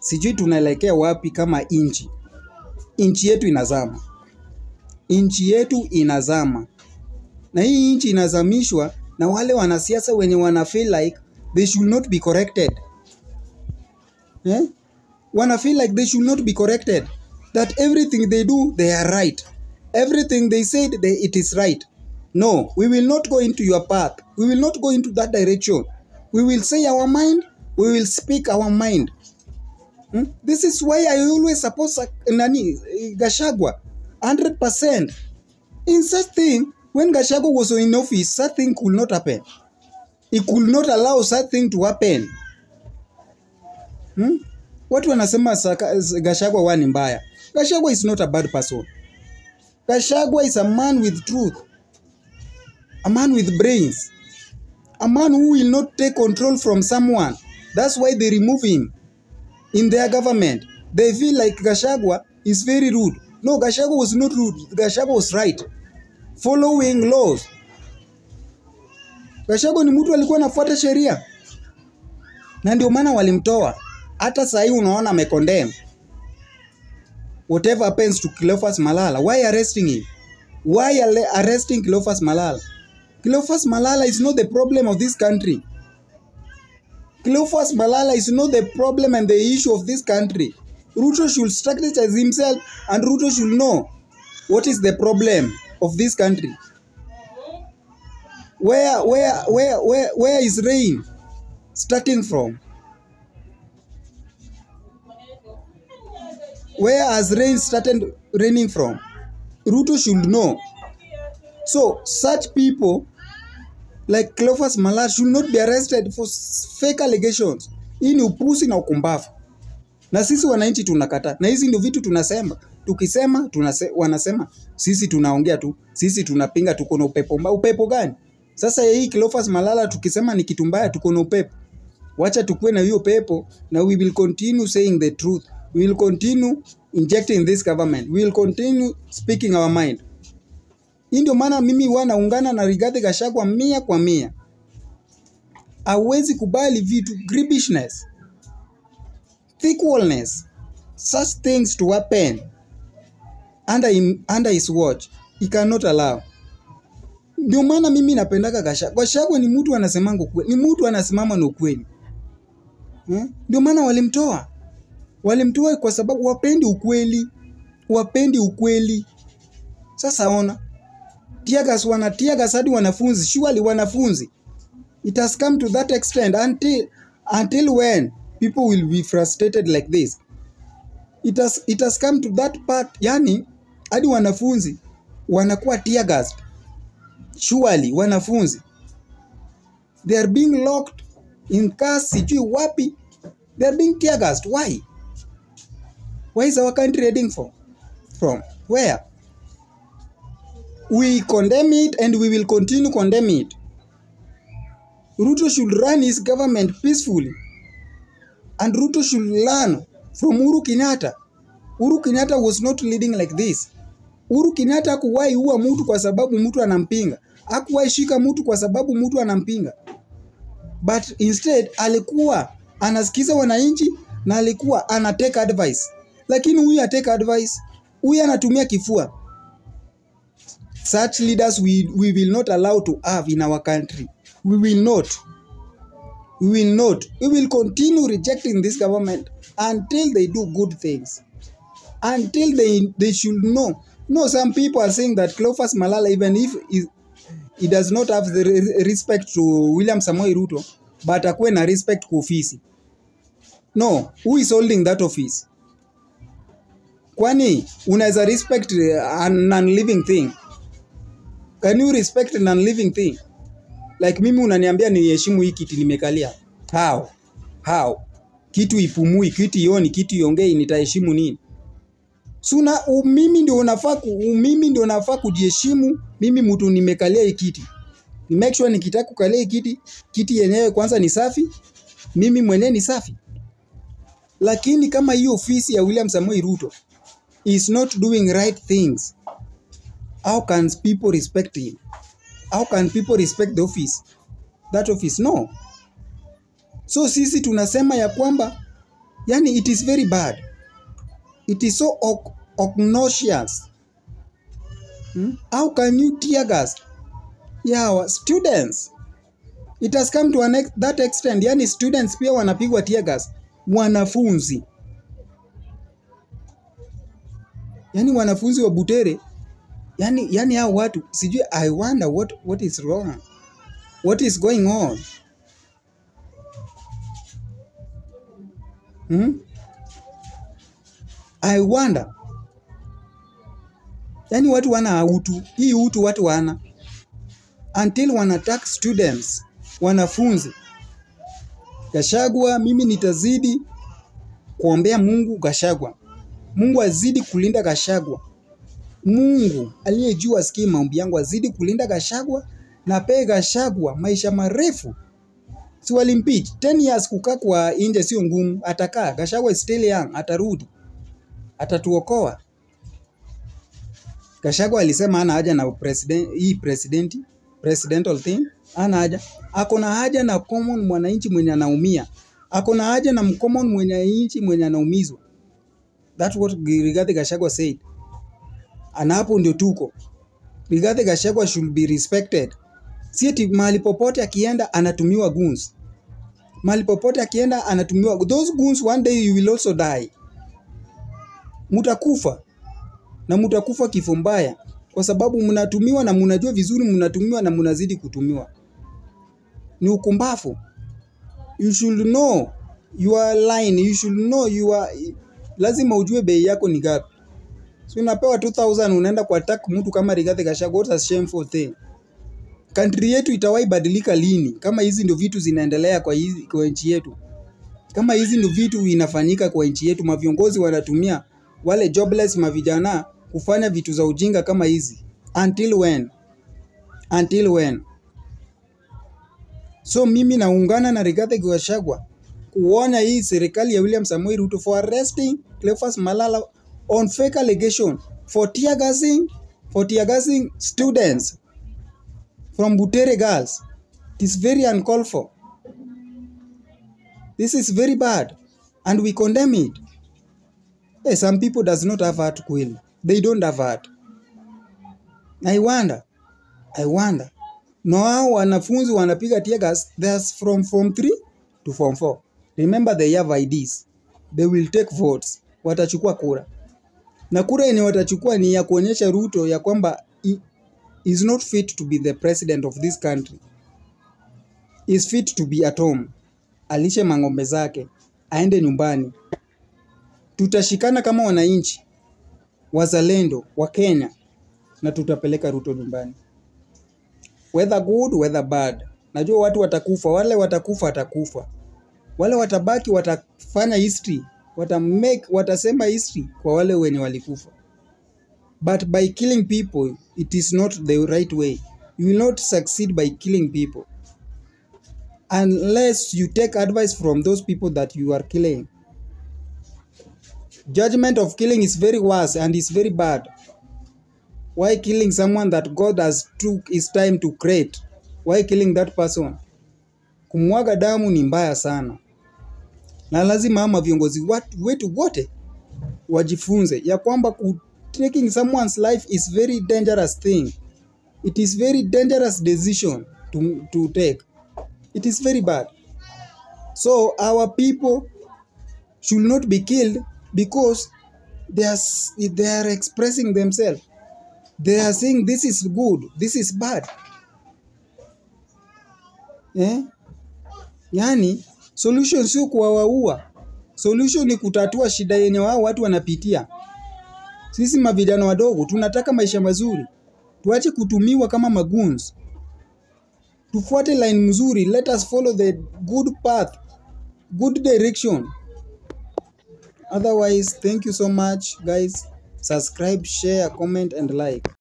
sijui tunaelekea wapi kama inchi. Inchi yetu inazama. Inchi yetu inazama. Na hii inchi inazamishwa na wale wanasiasa wenye wana feel like they should not be corrected. Wana feel like they should not be corrected. That everything they do, they are right. Everything they said, it is right. No, we will not go into your path. We will not go into that direction. We will say our mind. We will speak our mind. This is why I always support Gachagua 100%. In such thing, when Gachagua was in office, such thing could not happen. He could not allow such thing to happen. Watu wanasema Gachagua wani mbaya. Gachagua is not a bad person. Gachagua is a man with truth. A man with brains. A man who will not take control from someone. That's why they remove him in their government. They feel like Gachagua is very rude. No, Gachagua was not rude. Gachagua was right. Following laws. Gachagua ni mtu alikuwa anafuata sheria. Na ndio maana walimtoa. Hata sasa hivi unaona amekondem. Whatever happens to Cleophas Malala, why arresting him? Why arresting Cleophas Malala? Cleophas Malala is not the problem of this country. Cleophas Malala is not the problem and the issue of this country. Ruto should strategize himself and Ruto should know what is the problem of this country. Where is rain starting from? Where has rain started raining from? Ruto should know. So such people like Cleophas Malala should not be arrested for fake allegations. Hii ni upusi na ukumbavu. Na sisi wananchi tunakata. Na hizi ndio vitu tunasema. Tukisema wanasema sisi tunaongea tu. Sisi tunapinga, tuko na upepo. Upepo gani? Sasa hii Cleophas Malala tukisema ni kitu mbaya, tuko na upepo. Wacha tukue na hiyo pepo na we will continue saying the truth. We will continue injecting this government. We will continue speaking our mind. Hii ndio maana mimi wanaungana na Rigathi Gachagua 100%. Hawezi kubali vitu gribbishness, thickness, such things to happen under his watch. He cannot allow. Ndio maana mimi napendaka Gachagua. Gachagua ni mtu anasemanga ukweli. Ni mtu anasimama na ukweli. Ndio maana walimtoa. Walimtoa kwa sababu wapendi ukweli. Wapendi ukweli. Sasa ona. Tiagas hadi wanafunzi. Surely wanafunzi. It has come to that extent until when people will be frustrated like this. It has come to that part. Yani hadi wanafunzi wanakuwa tiagas. Surely wanafunzi. They are being locked in cars. Sijui wapi. They are being tear-gassed. Why? Where is our country heading from? Where? We condemn it and we will continue condemn it. Ruto should run his government peacefully. And Ruto should learn from Uhuru Kenyatta. Uhuru Kenyatta was not leading like this. Uhuru Kenyatta hakuwahi ua mtu kwa sababu mtu anampinga. Hakuwahi shika mtu kwa sababu mtu anampinga. But instead alikuwa anasikiza wananchi na alikuwa anatake advice. Lakini huyu atake advice, huyu anatumia kifua. Such leaders we will not allow to have in our country. We will not. We will not. We will continue rejecting this government until they do good things. Until they should know. No, some people are saying that Cleophas Malala, even if he does not have the respect to William Samoei Ruto, but akuwe na respect kwa ofisi. No, who is holding that office? Kwani unaweza respect a non-living thing? Can you respect a non-living thing? Like mimi unaniambia niheshimu hii kiti nimekalia. How? Kitu ipumui, kitu ioni, kitu iongei, nitaheshimu nini? Suna mimi ndio nafaa kujiheshimu. Mimi mtu nimekalia hii kiti. Ni make sure nikitaka kukalia hii kiti yenyewe kwanza ni safi. Mimi mwenyewe ni safi. Lakini kama hiyo ofisi ya William Samoei Ruto is not doing right things, how can people respect him? How can people respect the office? That office, no. So sisi tunasema ya kwamba Yani it is very bad. It is so obnoxious. How can you tear gas? Yeah, our students. It has come to that extent. Yani students pia wanapigwa tear gas. Wanafunzi. Yani wanafunzi wa Butere. Yani hao watu sijui, I wonder what is wrong. What is going on? I wonder. Yani watu wana utu. Hii utu watu wana. Until wana attack students. Wanafunzi. Gachagua, mimi nitazidi kuombea Mungu Gachagua. Mungu azidi kulinda Gachagua. Mungu aliyejua asikie maombi yangu, azidi kulinda Gachagua na pe Gachagua maisha marefu. Si walimpeach 10 years kukaa kwa nje sio ngumu, atakaa. Gachagua is still young, atarudi. Atatuokoa. Gachagua alisema hana haja na presidential thing, hana haja. Akona haja na common mwananchi mwenye anaumia. Akona haja na common mwananchi mwenye anaumizwa. That's what Rigathi Gachagua said. Na hapo ndio tuko. Rigathi Gachagua should be respected. Si eti mahali popote akienda anatumiwa goons. Mahali popote akienda anatumiwa. Those goons one day you will also die. Mutakufa. Na mutakufa kifo mbaya. Kwa sababu mnatumiwa na mnajua vizuri mnatumiwa na mnazidi kutumiwa. Ni ukumbafu. You should know your line. You should know lazima ujue bei yako ni gapi. So unapewa 2000 unaenda kwa attack mtu kama Rigathi Gachagua. What a shameful thing. Country yetu itawahi badilika lini kama hizi ndio vitu zinaendelea kwa nchi yetu? Kama hizi ndio vitu inafanyika kwa nchi yetu, maviongozi wanatumia wale jobless mavijana kufanya vitu za ujinga kama hizi. Until when? Until when? So mimi naungana na Rigathi Gachagua kuonya hii serikali ya William Samoei Ruto for arresting Cleophas Malala on fake allegation for tear gassing students from Butere girls. It is very uncalled for. This is very bad and we condemn it. Hey, some people does not have heart kweli. They don't have heart. I wonder. No, hao wanafunzi wanapiga tear gas, that's from form 3 to form 4. Remember they have IDs. They will take votes. Watachukua kura. Na kura yenye watachukua ni ya kuonyesha Ruto ya kwamba is not fit to be the president of this country. Is fit to be at home. Alishe mangombe zake. Aende nyumbani. Tutashikana kama wananchi. Wazalendo wa Kenya. Na tutapeleka Ruto nyumbani. Whether good, whether bad. Najua watu watakufa. Wale watakufa atakufa. Wale watabaki watafanya history. Watasema history kwa wale wenye walikufa. But by killing people, it is not the right way. You will not succeed by killing people. Unless you take advice from those people that you are killing. Judgment of killing is very worse and is very bad. Why killing someone that God has took his time to create? Why killing that person? Kumwaga damu ni mbaya sana. Na lazima ama viongozi wetu wote wajifunze ya kwamba taking someone's life is very dangerous thing. It is very dangerous decision to take. It is very bad. So our people should not be killed because they are expressing themselves. They are saying this is good, this is bad. Yani solution sio kuwaua. Solution ni kutatua shida yenye watu wanapitia. Sisi mavijana wadogo tunataka maisha mazuri. Tuache kutumiwa kama magoons. Tufuate line mzuri. Let us follow the good path, good direction. Otherwise, thank you so much guys. Subscribe, share, comment and like.